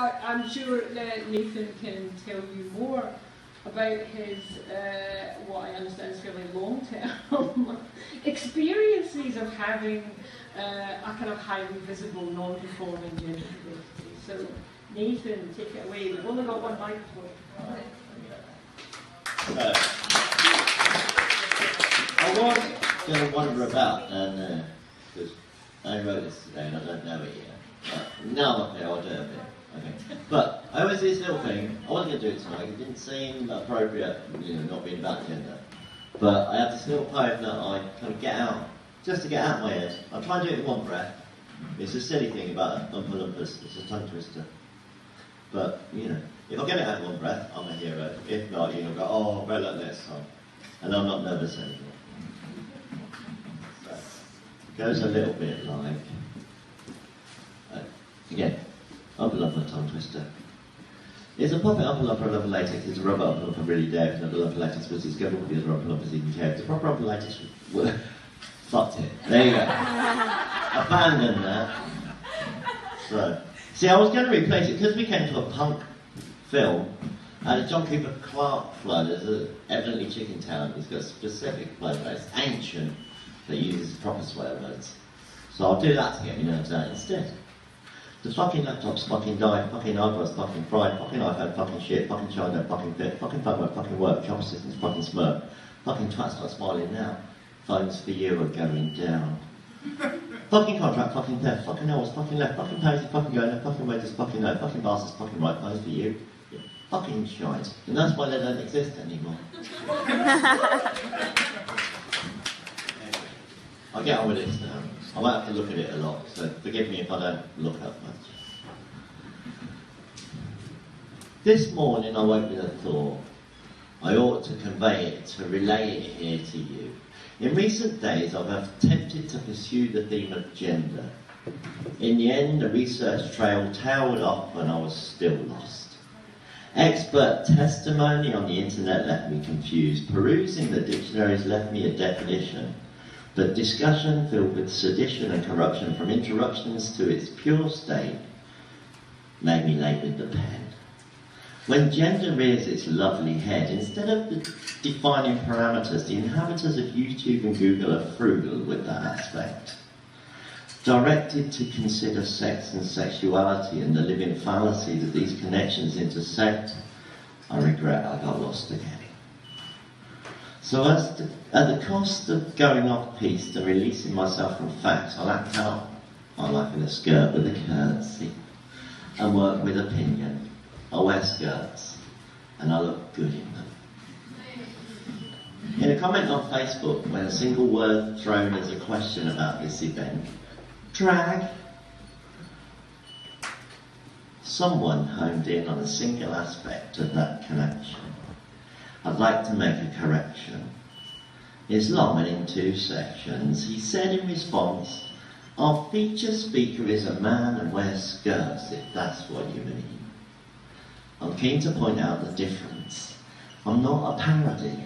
I'm sure that Nathan can tell you more about his, what I understand is fairly long-term experiences of having a kind of highly visible, non-performing gender identity. So, Nathan, take it away. We've only got one microphone. I was going to wander about, and because I wrote this today and I don't know it yet. Now, okay, I'll do it a bit. Okay. But I always do this little thing. I wasn't going to do it tonight. It didn't seem appropriate, not being about gender. But I have this little poem that I kind of get out, just to get out of my head. I try and do it in one breath. It's a silly thing about Oompa Loompas. It's a tongue twister. But, if I get it out in one breath, I'm a hero. If not, you'll go, oh, better next time. And I'm not nervous anymore. So, it goes a little bit like, again, Oompa Loompa tongue twister. It's a puppet Oompa Loompa and Oompa latex. It's a rubber Oompa Loompa really dead, and Oompa Loompa latex was discovered because Oompa Loompas even cared. The proper Oompa latex fucked it. There you go. Abandon that. So, see, I was going to replace it because we came to a punk film. And John Cooper Clarke flow, there's evidently chicken talent. He's got a specific flow, but it's ancient that uses proper swear words. So I'll do that to get me nerves out instead. The fucking laptop's fucking died, fucking iPod's fucking fried, fucking iPhone fucking shit, fucking China fucking fit, fucking phone won't fucking work, job assistants fucking smirk, fucking twat start smiling now, phones for you are going down. Fucking contract, fucking theft, fucking hours, fucking left, fucking pansy, fucking going left, fucking wages, fucking no, fucking bastards, fucking right, phones for you. You're fucking shite. And that's why they don't exist anymore. I'll get on with this now. I might have to look at it a lot, so forgive me if I don't look up much. This morning I woke with a thought. I ought to convey it, to relay it here to you. In recent days I've attempted to pursue the theme of gender. In the end, the research trail tailed off and I was still lost. Expert testimony on the internet left me confused. Perusing the dictionaries left me a definition. But discussion filled with sedition and corruption from interruptions to its pure state made me late with the pen. When gender rears its lovely head, instead of defining parameters, the inhabitants of YouTube and Google are frugal with that aspect. Directed to consider sex and sexuality and the living fallacy that these connections intersect, I regret I got lost again. So at the cost of going off-piste and releasing myself from facts, I'll act out my life in a skirt with a curtsy and work with opinion. I wear skirts and I look good in them. In a comment on Facebook, when a single word thrown as a question about this event, drag, someone homed in on a single aspect of that connection. I'd like to make a correction. It's long and in two sections. He said in response, our feature speaker is a man and wears skirts, if that's what you mean. I'm keen to point out the difference. I'm not a parody.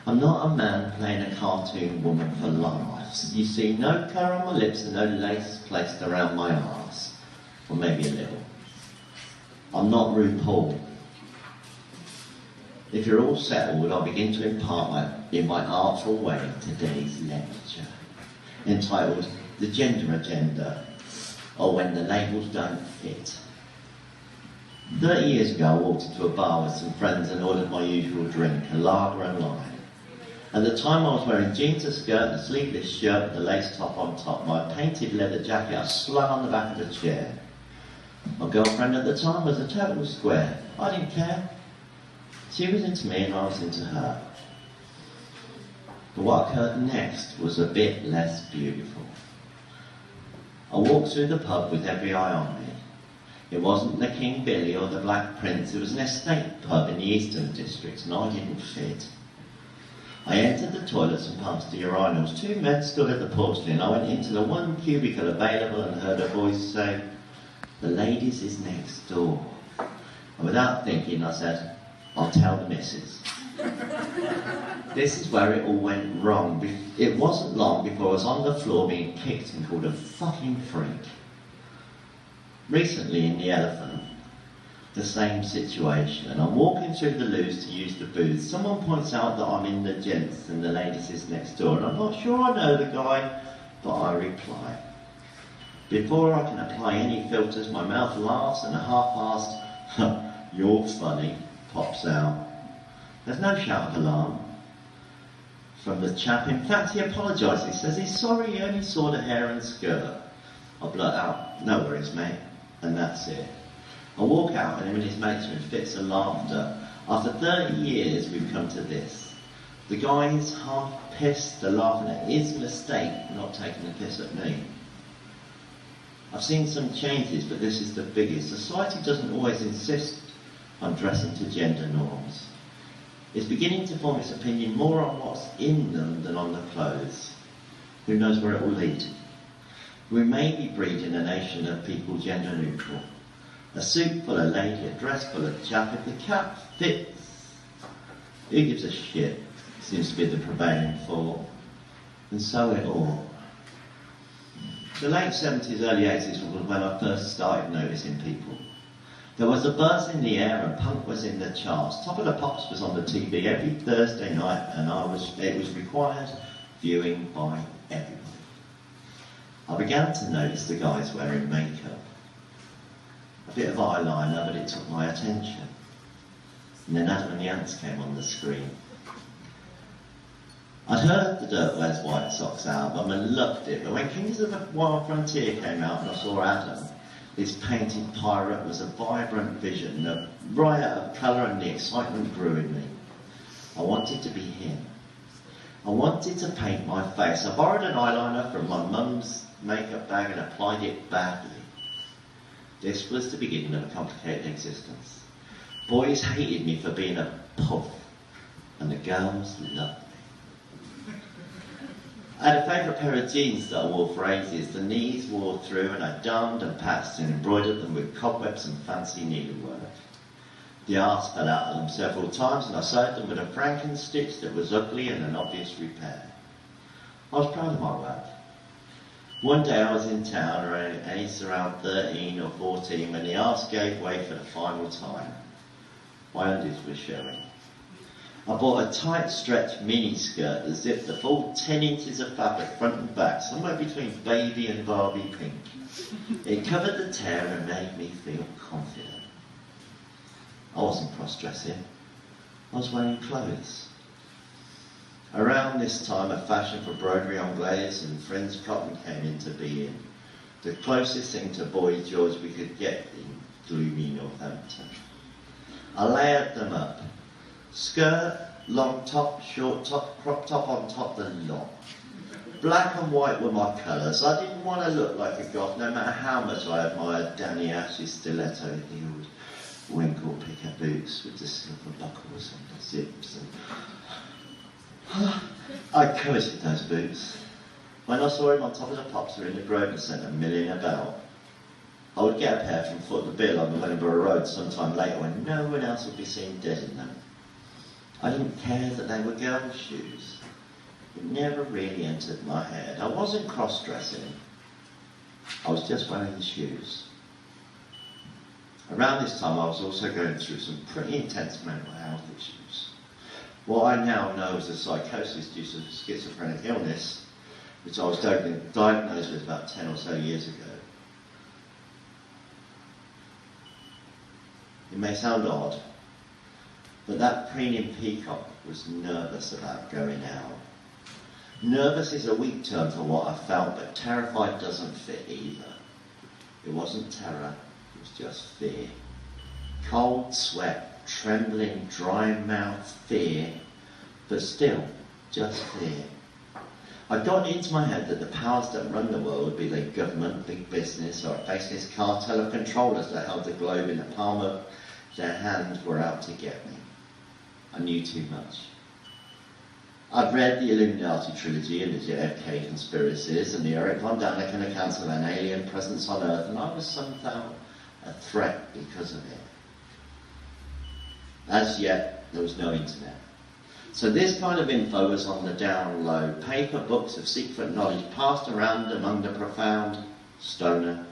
I'm not a man playing a cartoon woman for laughs. You see, no colour on my lips and no lace placed around my arse. Or maybe a little. I'm not RuPaul. If you're all settled, I'll begin to impart in my artful way today's lecture, entitled The Gender Agenda, or When the Labels Don't Fit. 30 years ago, I walked into a bar with some friends and ordered my usual drink, a lager and lime. At the time I was wearing jeans, a skirt, a sleeveless shirt with a lace top on top. My painted leather jacket I slung on the back of the chair. My girlfriend at the time was a total square. I didn't care. She was into me and I was into her. But what occurred next was a bit less beautiful. I walked through the pub with every eye on me. It wasn't the King Billy or the Black Prince, it was an estate pub in the Eastern District and I didn't fit. I entered the toilets and passed the urinals. Two men stood at the porcelain. I went into the one cubicle available and heard a voice say, the ladies is next door. And without thinking I said, I'll tell the missus. This is where it all went wrong. It wasn't long before I was on the floor being kicked and called a fucking freak. Recently in The Elephant, the same situation. I'm walking through the loos to use the booth. Someone points out that I'm in the gents and the ladies is next door, and I'm not sure I know the guy, but I reply. Before I can apply any filters, my mouth laughs and a half-assed, "You're funny," pops out. There's no shout of alarm from the chap. In fact, he apologises. He says he's sorry, he only saw the hair and skirt. I blurt out, "No worries, mate," and that's it. I walk out and him and his mates are in fits of laughter. After 30 years, we've come to this. The guy is half pissed, they're laughing at his mistake, not taking the piss at me. I've seen some changes, but this is the biggest. Society doesn't always insist on dressing to gender norms. It's beginning to form its opinion more on what's in them than on the clothes. Who knows where it will lead? We may be breeding a nation of people gender neutral. A suit full of lady, a dress full of chap. If the cap fits, who gives a shit? Seems to be the prevailing thought. And so it ought. The late 70s, early 80s was when I first started noticing people. There was a buzz in the air and punk was in the charts. Top of the Pops was on the TV every Thursday night, and it was required viewing by everybody. I began to notice the guys wearing makeup. A bit of eyeliner, but it took my attention. And then Adam and the Ants came on the screen. I'd heard the Dirt Wears White Sox album and loved it, but when Kings of the Wild Frontier came out and I saw Adam, this painted pirate was a vibrant vision, a riot of colour, and the excitement grew in me. I wanted to be him. I wanted to paint my face. I borrowed an eyeliner from my mum's makeup bag and applied it badly. This was the beginning of a complicated existence. Boys hated me for being a puff, and the girls loved me. I had a favourite pair of jeans that I wore for ages. The knees wore through, and I darned and patched and embroidered them with cobwebs and fancy needlework. The arse fell out of them several times, and I sewed them with a Franken-stitch that was ugly and an obvious repair. I was proud of my work. One day I was in town, aged around 13 or 14, when the arse gave way for the final time. My undies were showing. I bought a tight stretch mini skirt that zipped the full 10 inches of fabric front and back, somewhere between baby and Barbie pink. It covered the tear and made me feel confident. I wasn't cross-dressing. I was wearing clothes. Around this time, a fashion for broderie anglaise and fringed cotton came into being. The closest thing to Boy George we could get in gloomy Northampton. I layered them up. Skirt, long top, short top, crop top on top, the lot. Black and white were my colours. I didn't want to look like a goth, no matter how much I admired Danny Ash's stiletto-heeled winkle picker boots with the silver buckles and the zips. And I coveted those boots. When I saw him on top of the Pops or in the Grosvenor Centre milling about, I would get a pair from foot the bill on the Wellingborough Road sometime later when no one else would be seen dead in them. I didn't care that they were girls' shoes. It never really entered my head. I wasn't cross-dressing. I was just wearing the shoes. Around this time, I was also going through some pretty intense mental health issues. What I now know as a psychosis due to schizophrenic illness, which I was diagnosed with about 10 or so years ago. It may sound odd, but that preening peacock was nervous about going out. Nervous is a weak term for what I felt, but terrified doesn't fit either. It wasn't terror, it was just fear. Cold sweat, trembling, dry mouth, fear, but still, just fear. I'd gotten into my head that the powers that run the world would be the government, big business, or a faceless cartel of controllers that held the globe in the palm of their hand were out to get me. I knew too much. I'd read the Illuminati trilogy and the JFK conspiracies and the Eric von Daniken accounts of an alien presence on Earth, and I was somehow a threat because of it. As yet, there was no internet. So this kind of info was on the down low. Paper books of secret knowledge passed around among the profound stoner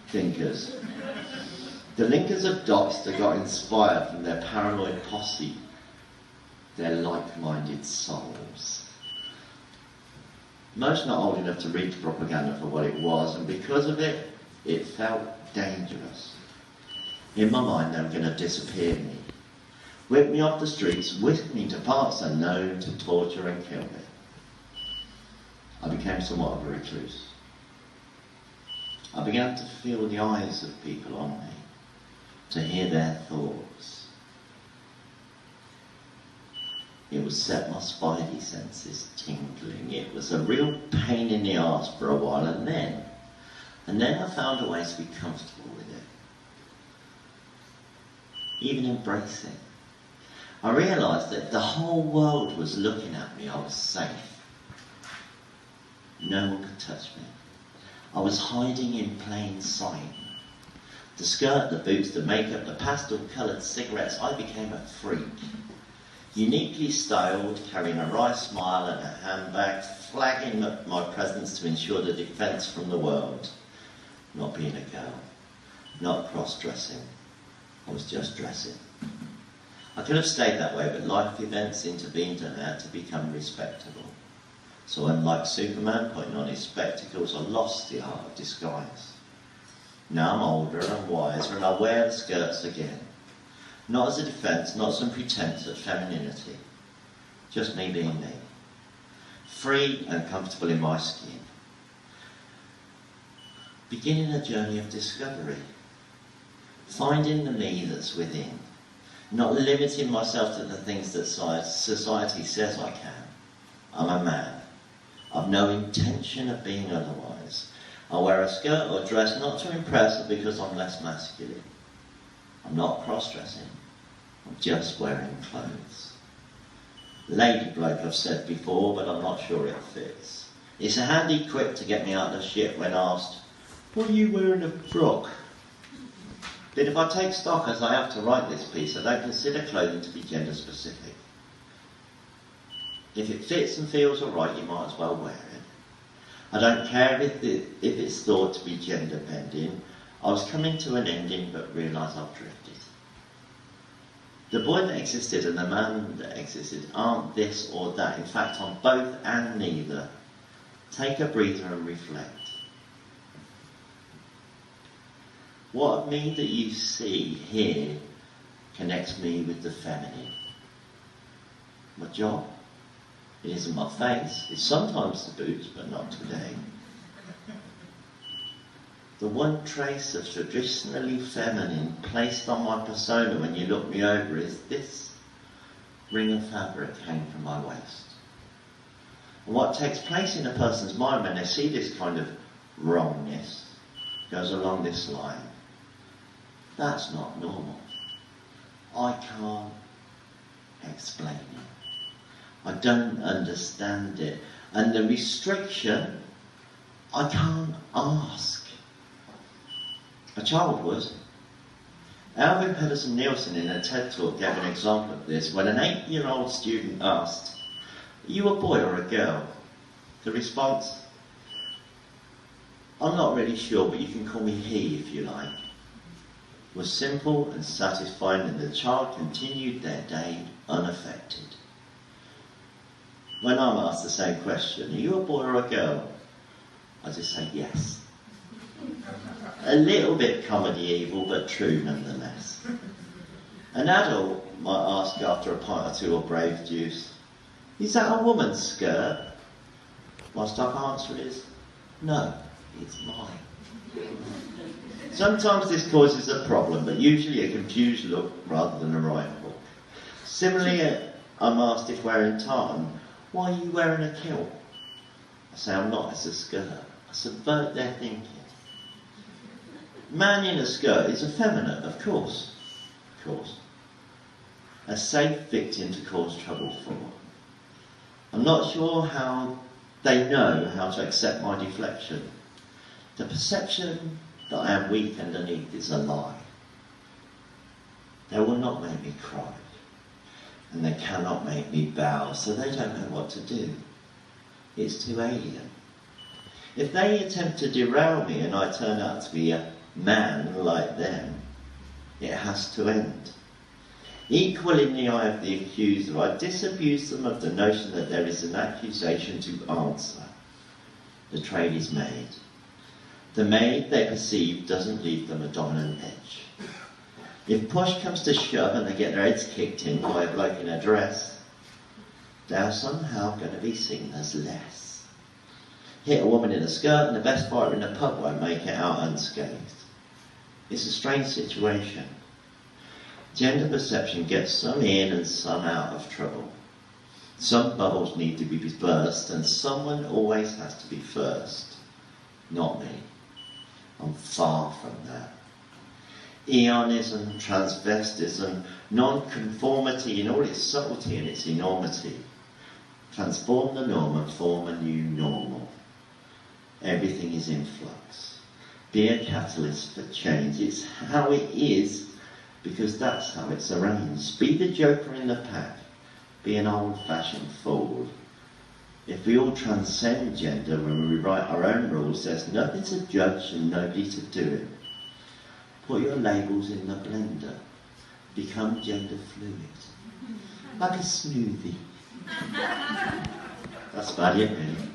thinkers. The linkers of Doxter got inspired from their paranoid posse, their like-minded souls. Most not old enough to read the propaganda for what it was, and because of it, it felt dangerous. In my mind, they were going to disappear me, whip me off the streets, whisk me to parts unknown to torture and kill me. I became somewhat of a recluse. I began to feel the eyes of people on me, to hear their thoughts. It would set my spidey senses tingling. It was a real pain in the arse for a while, and then I found a way to be comfortable with it. Even embrace it. I realised that the whole world was looking at me. I was safe. No one could touch me. I was hiding in plain sight. The skirt, the boots, the makeup, the pastel-coloured cigarettes, I became a freak. Uniquely styled, carrying a wry smile and a handbag, flagging my presence to ensure the defence from the world. Not being a girl, not cross-dressing. I was just dressing. I could have stayed that way, but life events intervened and I had to become respectable. So unlike Superman putting on his spectacles, I lost the art of disguise. Now I'm older and wiser and I wear the skirts again. Not as a defence, not some pretense of femininity. Just me being me. Free and comfortable in my skin. Beginning a journey of discovery. Finding the me that's within. Not limiting myself to the things that society says I can. I'm a man. I've no intention of being otherwise. I wear a skirt or dress not to impress or because I'm less masculine. I'm not cross-dressing. I'm just wearing clothes. Lady bloke I've said before, but I'm not sure it fits. It's a handy quip to get me out of shit when asked, "What are you wearing a frock?" But if I take stock as I have to write this piece, I don't consider clothing to be gender specific. If it fits and feels alright, you might as well wear it. I don't care if it's thought to be gender bending. I was coming to an ending but realised I've drifted. The boy that existed and the man that existed aren't this or that. In fact, I'm both and neither. Take a breather and reflect. What of me that you see here connects me with the feminine? My job? It isn't my face. It's sometimes the boots, but not today. The one trace of traditionally feminine placed on my persona when you look me over is this ring of fabric hanging from my waist. And what takes place in a person's mind when they see this kind of wrongness goes along this line. That's not normal. I can't explain it. I don't understand it. And the restriction, I can't ask. A child would. Alvin Pedersen Nielsen in a TED talk gave an example of this when an 8-year-old student asked, "Are you a boy or a girl?" The response, "I'm not really sure, but you can call me he if you like," was simple and satisfying, and the child continued their day unaffected. When I'm asked the same question, "Are you a boy or a girl?" I just say yes. A little bit comedy evil, but true nonetheless. An adult might ask after a pint or two of brave juice, "Is that a woman's skirt?" My stock answer is, "No, it's mine." Sometimes this causes a problem, but usually a confused look rather than a right hook. Similarly, I'm asked if wearing tartan, "Why are you wearing a kilt?" I say I'm not, it's a skirt. I subvert their thinking. Man in a skirt is effeminate, of course. A safe victim to cause trouble for. I'm not sure how they know how to accept my deflection. The perception that I am weak underneath is a lie. They will not make me cry. And they cannot make me bow, so they don't know what to do. It's too alien. If they attempt to derail me and I turn out to be a man like them, It has to end. Equal in the eye of the accuser, I disabuse them of the notion that there is an accusation to answer. The trade is made. The maid they perceive doesn't leave them a dominant edge. If push comes to shove and they get their heads kicked in by a bloke in a dress, they're somehow going to be seen as less. Hit a woman in a skirt and the best fighter in the pub won't make it out unscathed. It's a strange situation. Gender perception gets some in and some out of trouble. Some bubbles need to be burst and someone always has to be first. Not me. I'm far from that. Eonism, transvestism, non-conformity in all its subtlety and its enormity. Transform the norm and form a new normal. Everything is in flux. Be a catalyst for change. It's how it is because that's how it's arranged. Be the joker in the pack. Be an old-fashioned fool. If we all transcend gender when we write our own rules, there's nothing to judge and nobody to do it. Put your labels in the blender. Become gender fluid. Like a smoothie. That's about it, really.